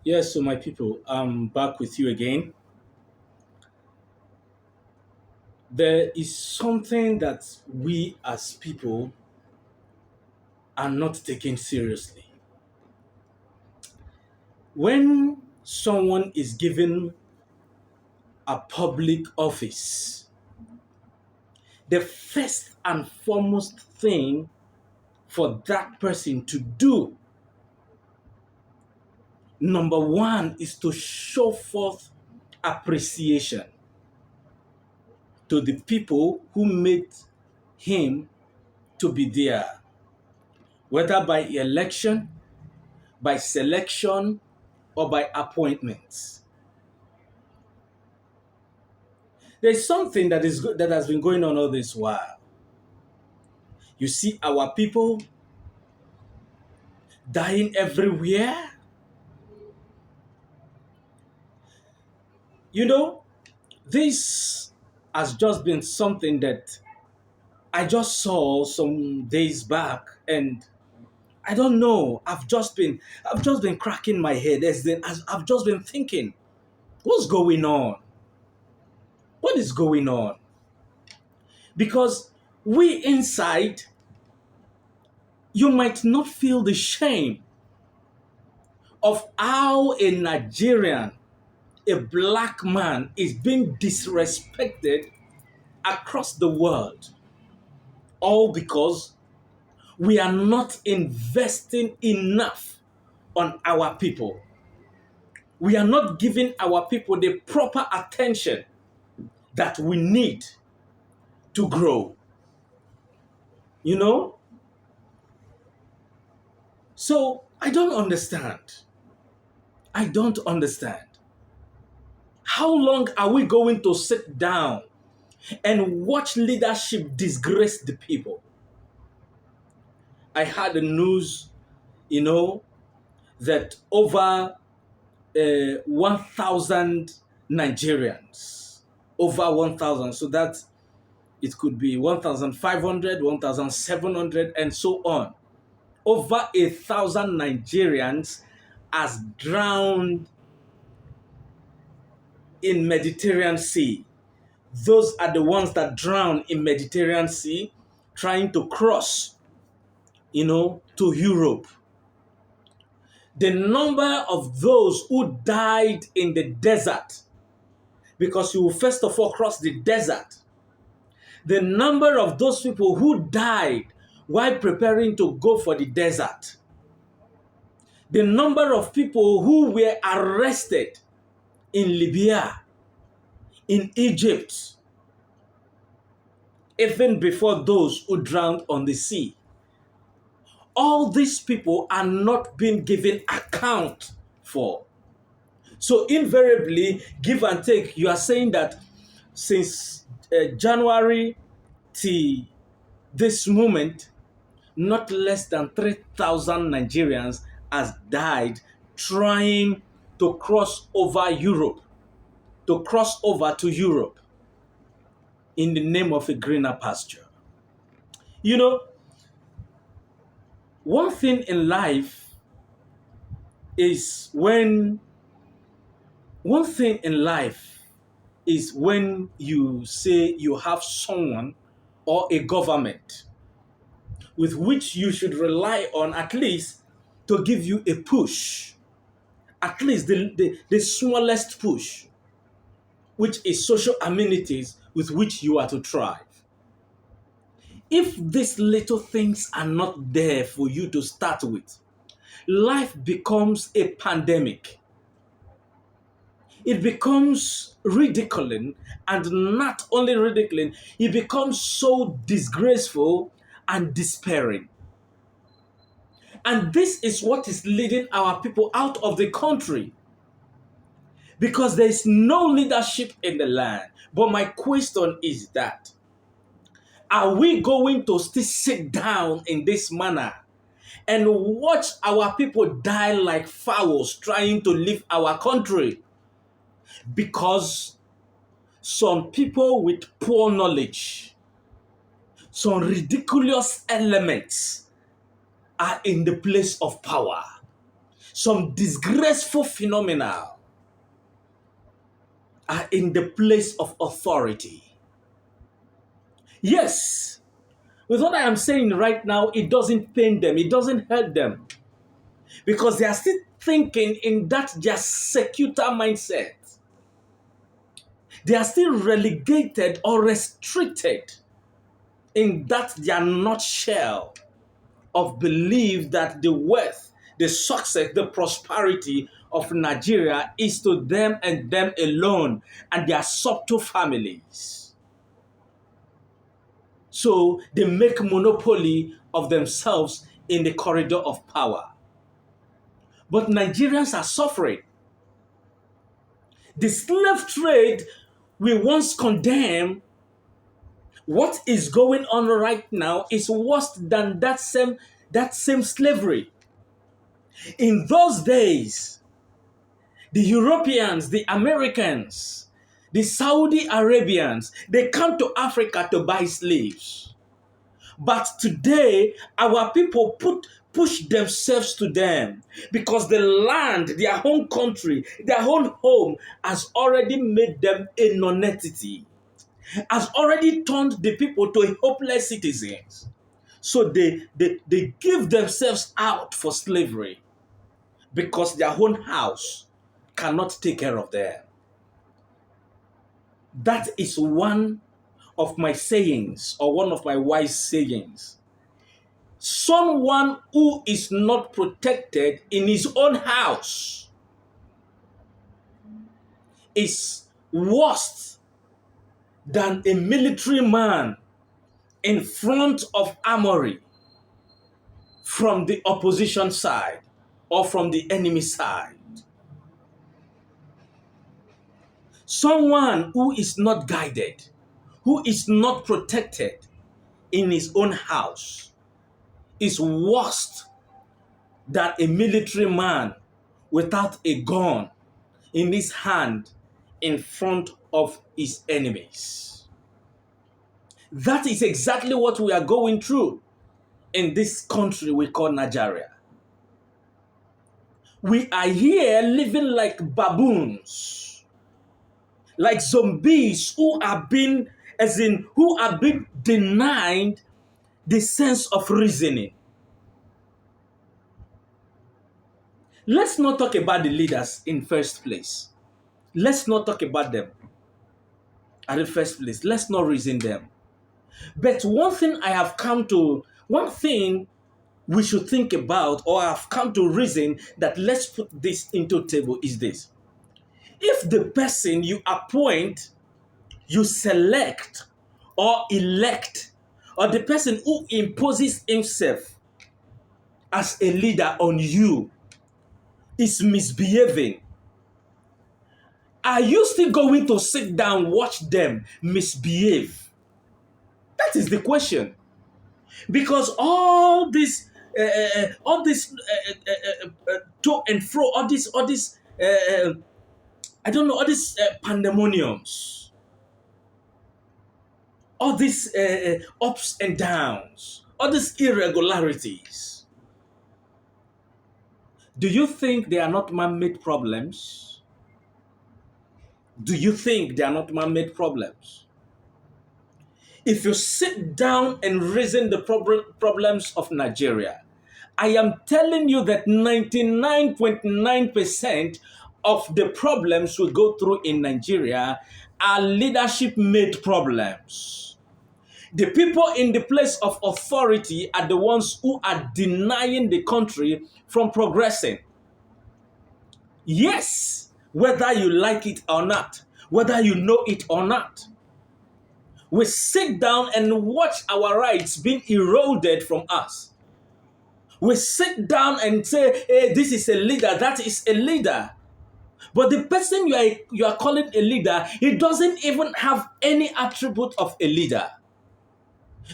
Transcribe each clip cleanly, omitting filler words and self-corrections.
Yes, so my people, I'm back with you again. There is something that we as people are not taking seriously. When someone is given a public office, the first and foremost thing for that person to do, number one, is to show forth appreciation to the people who made him to be there, whether by election, by selection, or by appointments. There's something that has been going on all this while. You see our people dying everywhere. You know, this has just been something that I just saw some days back, and I don't know. I've just been cracking my head as I've just been thinking, what's going on? What is going on? Because we inside, you might not feel the shame of how a Nigerian, a black man, is being disrespected across the world, all because we are not investing enough on our people. We are not giving our people the proper attention that we need to grow. You know? So I don't understand. I don't understand. How long are we going to sit down and watch leadership disgrace the people? I had the news, you know, that over 1,000 Nigerians, over 1,000, so that it could be 1,500, 1,700, and so on. Over 1,000 Nigerians has drowned in Mediterranean Sea. Those are the ones that drown in Mediterranean Sea trying to cross, to Europe. The number of those who died in the desert, because you will first of all cross the desert. The number of those people who died while preparing to go for the desert. The number of people who were arrested in Libya, in Egypt, even before those who drowned on the sea. All these people are not being given account for. So invariably, give and take, you are saying that since January till this moment, not less than 3,000 Nigerians has died trying to cross over Europe, to cross over to Europe in the name of a greener pasture. You know, one thing in life is when one thing in life is when you say you have someone or a government with which you should rely on, at least to give you a push, at least the smallest push, which is social amenities with which you are to thrive. If these little things are not there for you to start with, life becomes a pandemic. It becomes ridiculing, and not only ridiculing, it becomes so disgraceful and despairing. And this is what is leading our people out of the country, because there is no leadership in the land. But my question is that, are we going to still sit down in this manner and watch our people die like fowls trying to leave our country? Because some people with poor knowledge, some ridiculous elements are in the place of power. some disgraceful phenomena are in the place of authority. Yes, with what I am saying right now, it doesn't pain them, it doesn't hurt them, because they are still thinking in that their secular mindset. They are still relegated or restricted in that their nutshell of belief that the wealth, the success, the prosperity of Nigeria is to them and them alone and their subtle families. So they make monopoly of themselves in the corridor of power. But Nigerians are suffering. The slave trade we once condemned, what is going on right now is worse than that same slavery. In those days, the Europeans, the Americans, the Saudi Arabians, they come to Africa to buy slaves. But today, our people push themselves to them because the land, their home country, their own home has already made them a non-entity, has already turned the people to hopeless citizens. So they give themselves out for slavery because their own house cannot take care of them. That is one of my sayings, or one of my wise sayings. Someone who is not protected in his own house is worse than a military man in front of armory from the opposition side or from the enemy side. Someone who is not guided, who is not protected in his own house is worse than a military man without a gun in his hand in front of his enemies. That is exactly what we are going through in this country we call Nigeria. We are here living like baboons, like zombies who are being denied the sense of reasoning. Let's not talk about the leaders in first place. Let's not talk about them at the first place. Let's not reason them. But one thing we should think about, or I've come to reason that let's put this into table is this. If the person you appoint, you select or elect, or the person who imposes himself as a leader on you is misbehaving, are you still going to sit down, watch them misbehave? That is the question. Because all this to and fro, I don't know, all these pandemoniums, all these ups and downs, all these irregularities. Do you think they are not man-made problems? Do you think they are not man-made problems? If you sit down and reason the problems of Nigeria, I am telling you that 99.9% of the problems we go through in Nigeria are leadership-made problems. The people in the place of authority are the ones who are denying the country from progressing. Yes, whether you like it or not, whether you know it or not, we sit down and watch our rights being eroded from us. We sit down and say, hey, this is a leader, that is a leader. But the person you are calling a leader, he doesn't even have any attribute of a leader.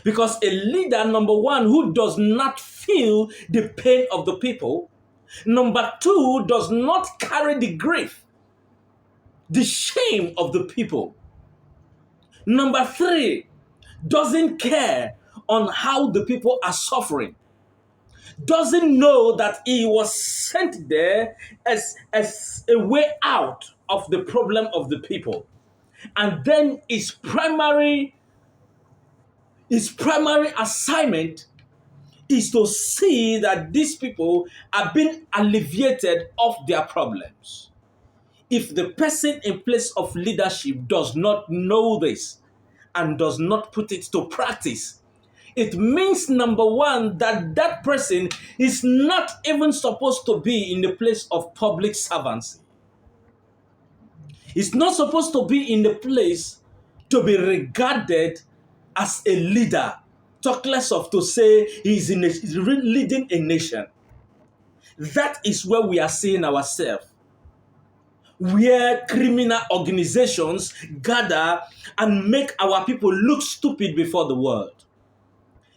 Because a leader, number one, who does not feel the pain of the people. Number two, does not carry the grief, the shame of the people. Number three, doesn't care on how the people are suffering. doesn't know that he was sent there as a way out of the problem of the people. And then his primary assignment is to see that these people are being alleviated of their problems. If the person in place of leadership does not know this and does not put it to practice, it means number one, that that person is not even supposed to be in the place of public servancy. He's not supposed to be in the place to be regarded as a leader. Talk less of to say he's leading a nation. That is where we are seeing ourselves, where criminal organizations gather and make our people look stupid before the world.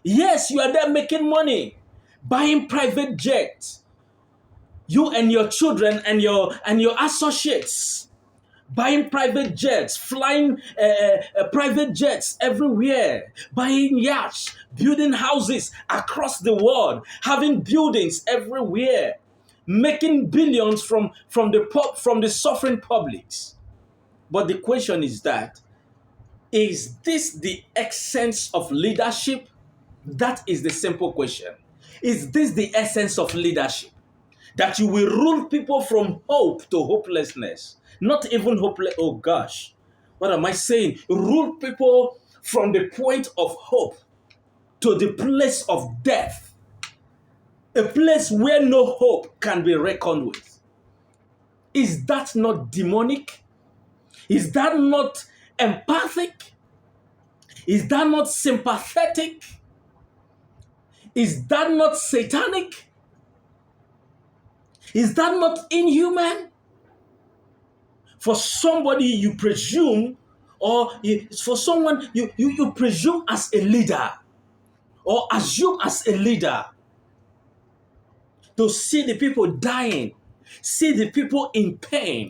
Yes, you are there making money, buying private jets. You and your children and your associates buying private jets, flying private jets everywhere, buying yachts, building houses across the world, having buildings everywhere, making billions from the suffering publics. But the question is this the essence of leadership? That is the simple question. Is this the essence of leadership? That you will rule people from hope to hopelessness. Not even hopeless. Oh gosh. What am I saying? Rule people from the point of hope to the place of death. A place where no hope can be reckoned with. Is that not demonic? Is that not empathic? Is that not sympathetic? Is that not satanic? Is that not inhuman? For somebody you presume, or for someone you presume as a leader, or assume as a leader, to see the people dying, see the people in pain,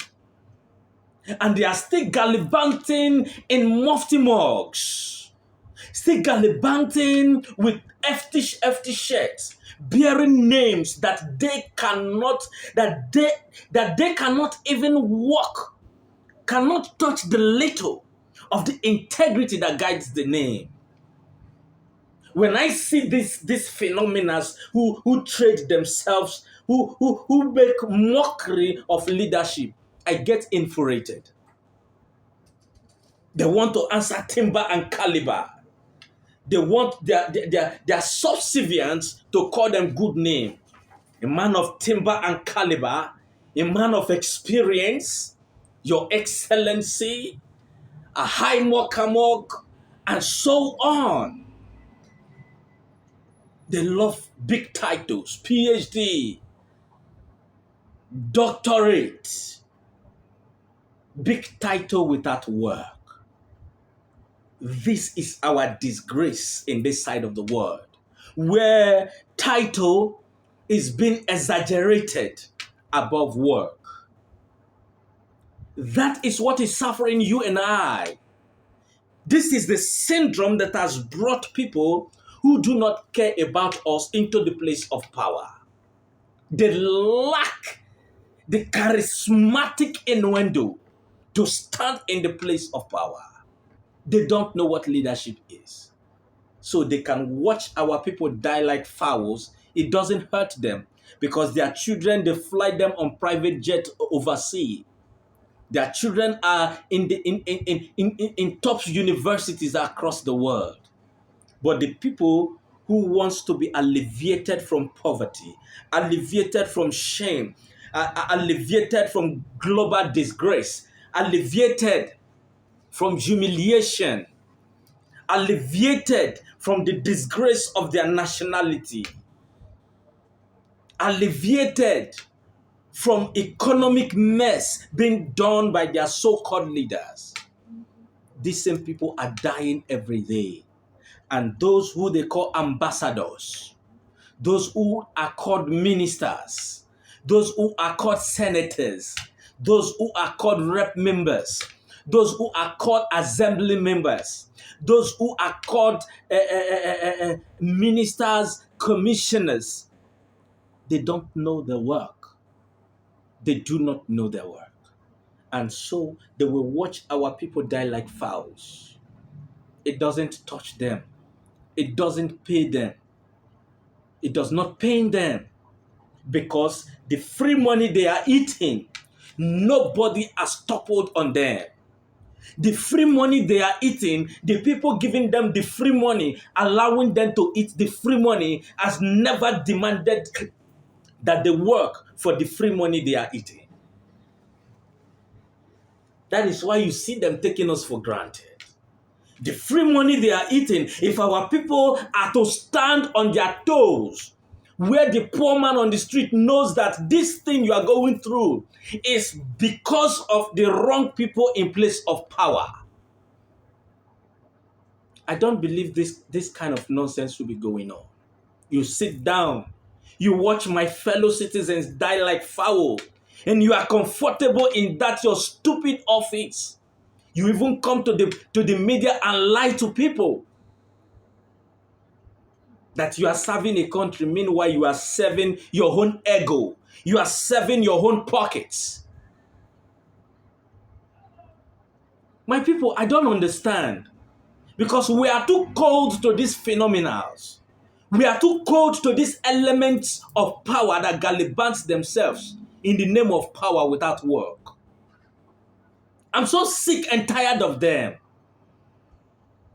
and they are still gallivanting in mufti mugs, still gallivanting with hefty shirts, bearing names that they cannot even walk, cannot touch the little of the integrity that guides the name. When I see these phenomena who trade themselves, who make mockery of leadership, I get infuriated. They want to answer timber and caliber. They want their subservients to call them good name. A man of timber and caliber, a man of experience, your excellency, a high mokamok, and so on. They love big titles, PhD, doctorate, big title without work. This is our disgrace in this side of the world, where title is being exaggerated above work. That is what is suffering you and I. This is the syndrome that has brought people who do not care about us into the place of power. They lack the charismatic innuendo to stand in the place of power. They don't know what leadership is. So they can watch our people die like fowls. It doesn't hurt them because their children, they fly them on private jet overseas. Their children are in top universities across the world. But the people who wants to be alleviated from poverty, alleviated from shame, alleviated from global disgrace, alleviated from humiliation, alleviated from the disgrace of their nationality, alleviated from economic mess being done by their so-called leaders. These same people are dying every day. And those who they call ambassadors, those who are called ministers, those who are called senators, those who are called rep members, those who are called assembly members, those who are called ministers, commissioners, They don't know their work. They do not know their work. And so they will watch our people die like fowls. It doesn't touch them. It doesn't pay them. It does not pain them because the free money they are eating, nobody has toppled on them. The free money they are eating, the people giving them the free money, allowing them to eat the free money, has never demanded that they work for the free money they are eating. That is why you see them taking us for granted. The free money they are eating, if our people are to stand on their toes, where the poor man on the street knows that this thing you are going through is because of the wrong people in place of power. I don't believe this kind of nonsense will be going on. You sit down, you watch my fellow citizens die like fowl, and you are comfortable in that your stupid office. You even come to the media and lie to people that you are serving a country. Meanwhile, you are serving your own ego. You are serving your own pockets. My people, I don't understand. Because we are too cold to these phenomena. We are too cold to these elements of power that gallivant themselves in the name of power without work. I'm so sick and tired of them.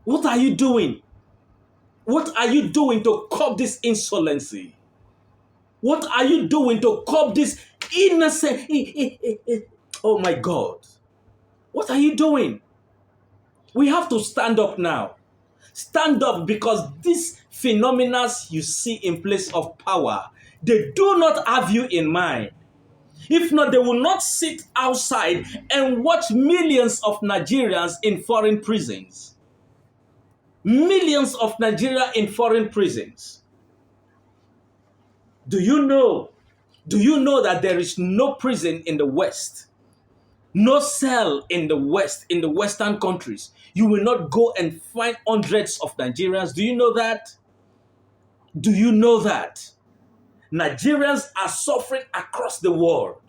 What are you doing? What are you doing to curb this insolency? What are you doing to curb this innocent? Oh my God. What are you doing? We have to stand up now. Stand up because these phenomena you see in place of power, they do not have you in mind. If not, they will not sit outside and watch millions of Nigerians in foreign prisons. Millions of Nigeria in foreign prisons. Do you know that there is no prison in the West? No cell in the West, in the Western countries. You will not go and find hundreds of Nigerians. Do you know that? Do you know that? Nigerians are suffering across the world.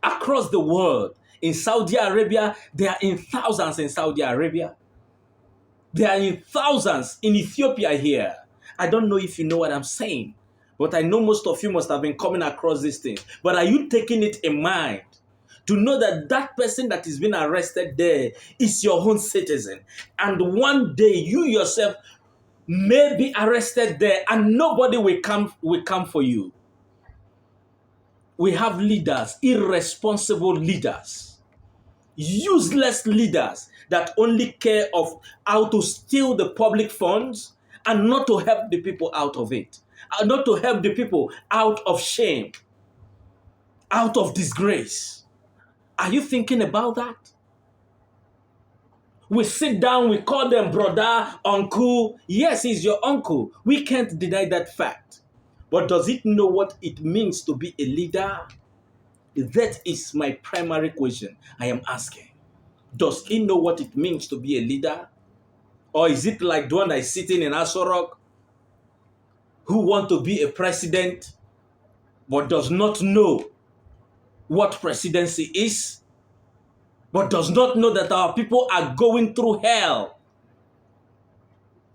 Across the world. In Saudi Arabia, they are in thousands in Saudi Arabia. They are in thousands in Ethiopia here. I don't know if you know what I'm saying, but I know most of you must have been coming across these things. But are you taking it in mind to know that that person that is being arrested there is your own citizen? And one day you yourself may be arrested there and nobody will come for you. We have leaders, irresponsible leaders, useless leaders that only care of how to steal the public funds and not to help the people out of it, not to help the people out of shame, out of disgrace. Are you thinking about that? We sit down, we call them brother, uncle. Yes, he's your uncle. We can't deny that fact. But does it know what it means to be a leader? That is my primary question I am asking. Does he know what it means to be a leader? Or is it like the one that is sitting in Asorok who want to be a president but does not know what presidency is, but does not know that our people are going through hell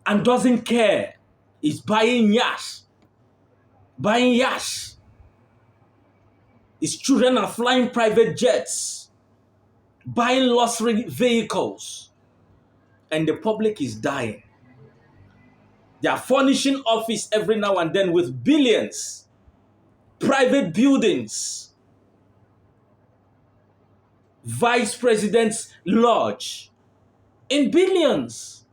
and doesn't care? Is buying yash. Buying yash. His children are flying private jets, buying luxury vehicles, and the public is dying. They are furnishing office every now and then with billions, private buildings, vice president's lodge, in billions.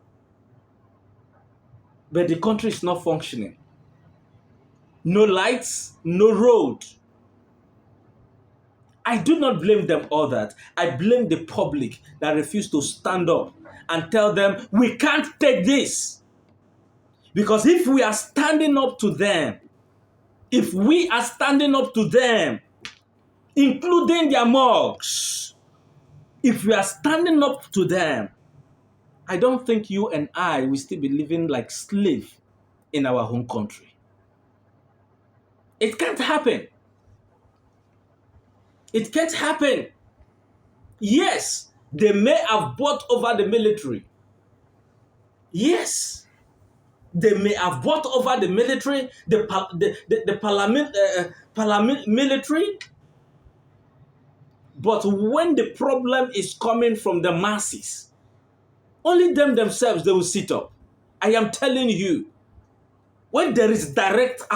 But the country is not functioning. No lights, no road. I do not blame them all that. I blame the public that refuse to stand up and tell them, we can't take this. Because if we are standing up to them, including their mocks, if we are standing up to them, I don't think you and I will still be living like slaves in our home country. It can't happen. It can't happen. Yes, they may have bought over the military. Yes, they may have bought over the military, the parliament military. But when the problem is coming from the masses, only them themselves, they will sit up. I am telling you, when there is direct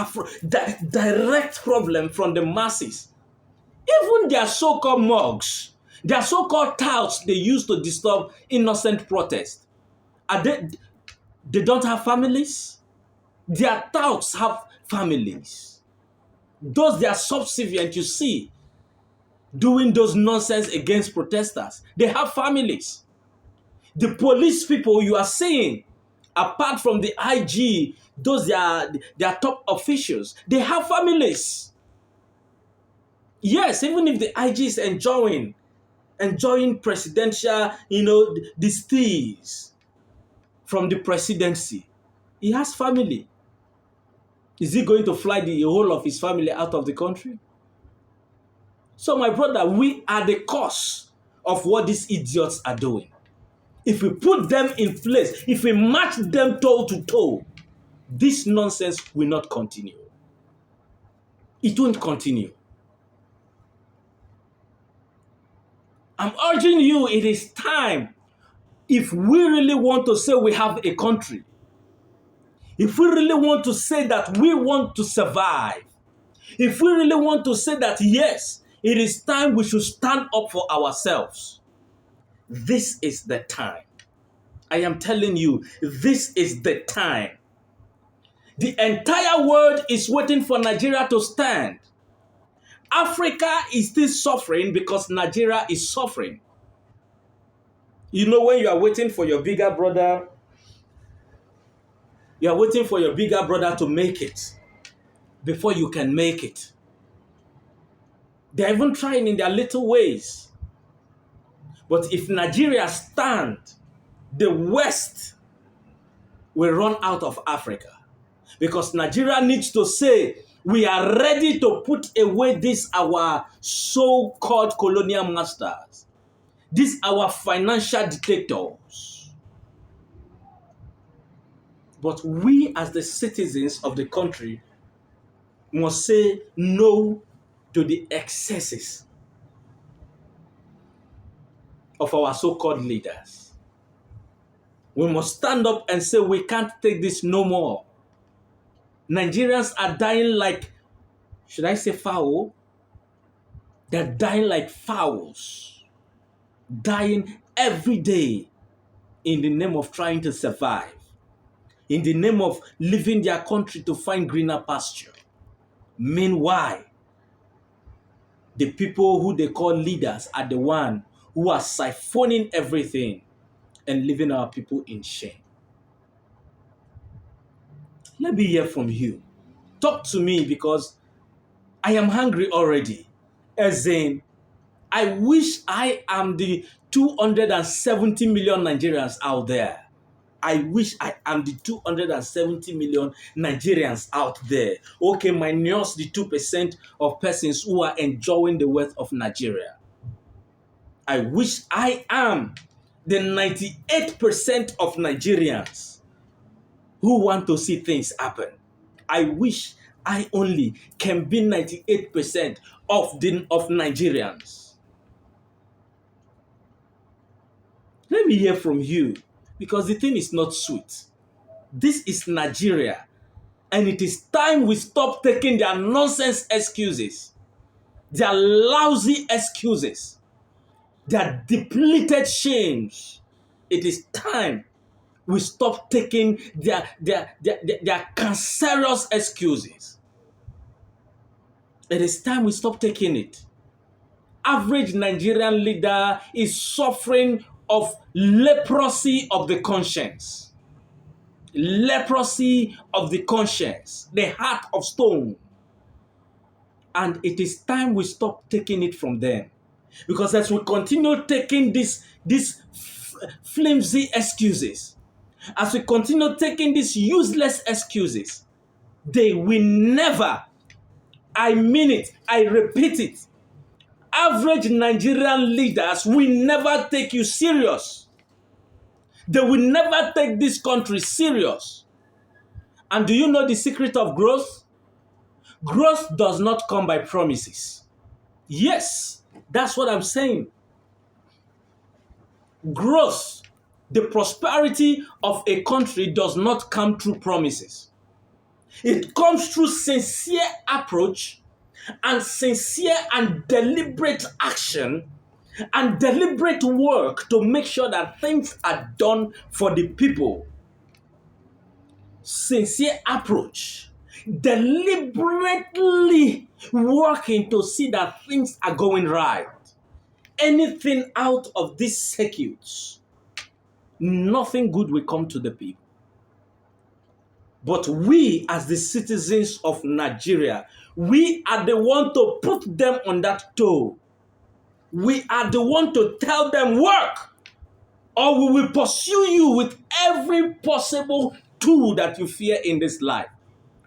problem from the masses, even their so-called mugs, their so-called touts they use to disturb innocent protest, are they don't have families? Their touts have families. Those they are subservient, you see, doing those nonsense against protesters, they have families. The police people you are seeing, apart from the IG, those they are top officials, they have families. Yes, even if the IG is enjoying presidential, the steals from the presidency, he has family. Is he going to fly the whole of his family out of the country? So, my brother, we are the cause of what these idiots are doing. If we put them in place, if we match them toe to toe, this nonsense will not continue. It won't continue. I'm urging you, it is time. If we really want to say we have a country, if we really want to say that we want to survive, if we really want to say that, yes, it is time we should stand up for ourselves, this is the time. I am telling you, this is the time. The entire world is waiting for Nigeria to stand. Africa is still suffering because Nigeria is suffering. You know, when you are waiting for your bigger brother, you are waiting for your bigger brother to make it before you can make it. They're even trying in their little ways. But if Nigeria stands, the West will run out of Africa. Because Nigeria needs to say, we are ready to put away this our so-called colonial masters. These our financial dictators. But we as the citizens of the country must say no to the excesses of our so-called leaders. We must stand up and say we can't take this no more. Nigerians are dying like, should I say fowl? They're dying like fowls. Dying every day in the name of trying to survive. In the name of leaving their country to find greener pasture. Meanwhile, the people who they call leaders are the ones who are siphoning everything and leaving our people in shame. Let me hear from you. Talk to me because I am hungry already. As in, I wish I am the 270 million Nigerians out there. I wish I am the 270 million Nigerians out there. Okay, minus the 2% of persons who are enjoying the wealth of Nigeria. I wish I am the 98% of Nigerians who want to see things happen. I wish I only can be 98% of Nigerians. Let me hear from you because the thing is not sweet. This is Nigeria, and it is time we stop taking their nonsense excuses, their lousy excuses, their depleted shames. It is time we stop taking their cancerous excuses. It is time we stop taking it. Average Nigerian leader is suffering of leprosy of the conscience. Leprosy of the conscience, the heart of stone. And it is time we stop taking it from them. Because as we continue taking these flimsy excuses, as we continue taking these useless excuses, they will never I mean it. I repeat it. Average Nigerian leaders will never take you serious. They will never take this country serious. And do you know the secret of growth? Growth does not come by promises. Yes, that's what I'm saying. Growth, the prosperity of a country does not come through promises. It comes through sincere approach and sincere and deliberate action and deliberate work to make sure that things are done for the people. Sincere approach, deliberately working to see that things are going right. Anything out of these circuits, nothing good will come to the people. But we, as the citizens of Nigeria, we are the one to put them on that toe. We are the one to tell them work, or we will pursue you with every possible tool that you fear in this life,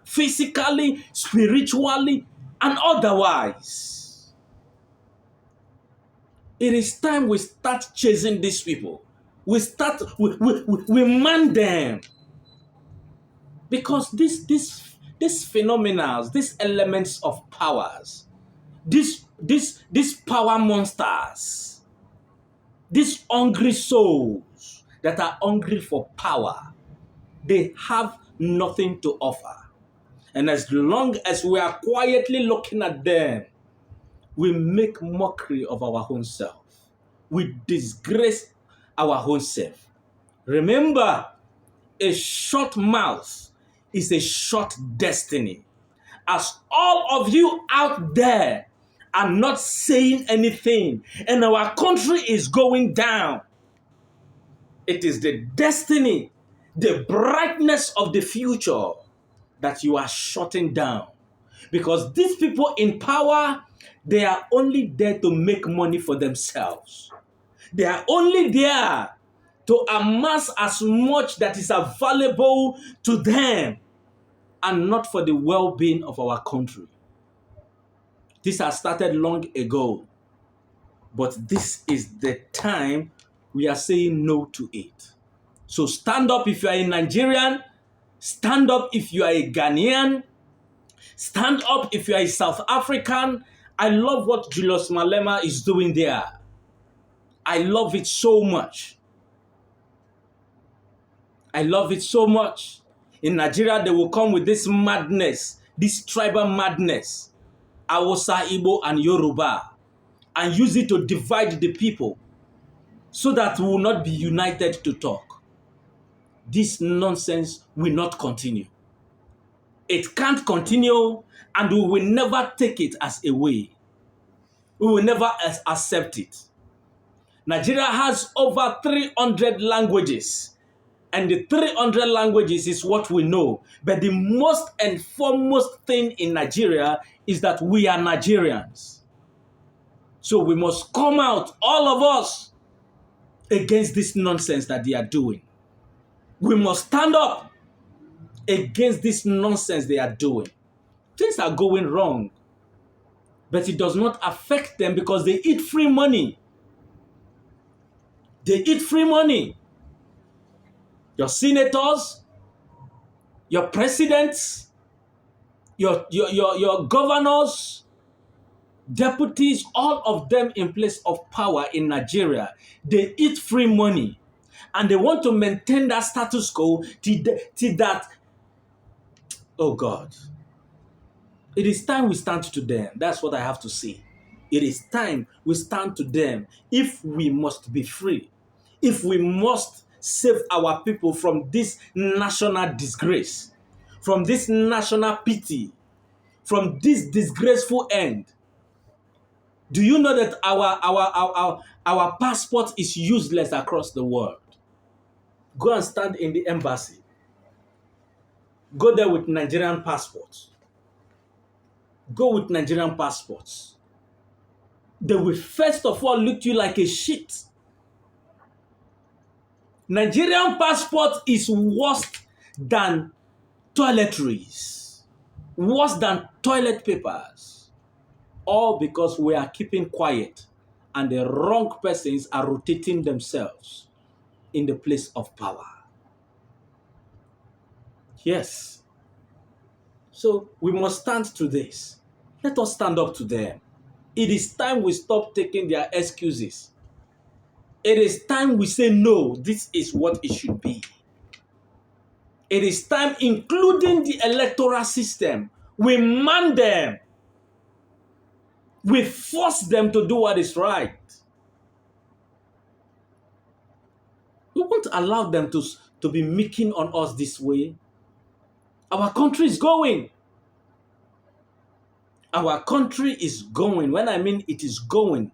physically, spiritually, and otherwise. It is time we start chasing these people. We man them. Because these phenomena, these elements of powers, these power monsters, these hungry souls that are hungry for power, they have nothing to offer. And as long as we are quietly looking at them, we make mockery of our own self. We disgrace our own self. Remember, a short mouth is a short destiny. As all of you out there are not saying anything and our country is going down, it is the destiny, the brightness of the future that you are shutting down. Because these people in power, they are only there to make money for themselves. They are only there to amass as much that is available to them and not for the well-being of our country. This has started long ago, but this is the time we are saying no to it. So stand up if you are a Nigerian, stand up if you are a Ghanaian, stand up if you are a South African. I love what Julius Malema is doing there. I love it so much. I love it so much. In Nigeria, they will come with this madness, this tribal madness, Hausa, Igbo, and Yoruba, and use it to divide the people so that we will not be united to talk. This nonsense will not continue. It can't continue, and we will never take it as a way. We will never accept it. Nigeria has over 300 languages. And the 300 languages is what we know. But the most and foremost thing in Nigeria is that we are Nigerians. So we must come out, all of us, against this nonsense that they are doing. We must stand up against this nonsense they are doing. Things are going wrong, but it does not affect them because they eat free money. They eat free money. Your senators, your presidents, your governors, deputies, all of them in place of power in Nigeria, they eat free money. And they want to maintain that status quo till that, oh God. It is time we stand to them. That's what I have to say. It is time we stand to them if we must be free. If we must save our people from this national disgrace, from this national pity, from this disgraceful end. Do you know that our passport is useless across the world? Go and stand in the embassy. Go there with Nigerian passports. Go with Nigerian passports. They will first of all look at you like a shit. Nigerian passport is worse than toiletries. worse than toilet papers, all because we are keeping quiet and the wrong persons are rotating themselves in the place of power. Yes. So we must stand to this. Let us stand up to them. It is time we stop taking their excuses. It is time we say, no, this is what it should be. It is time, including the electoral system, we man them. We force them to do what is right. We won't allow them to be making on us this way. Our country is going. Our country is going. When I mean it is going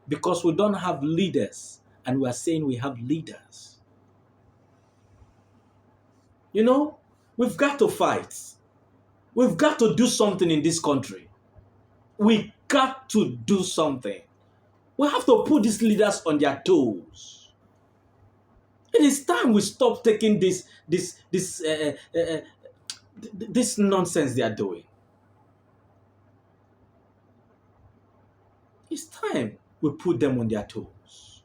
because we don't have leaders and we are saying we have leaders. You know, we've got to fight. We've got to do something in this country. We got to do something. We have to put these leaders on their toes. It is time we stop taking this nonsense they are doing. It's time we put them on their toes.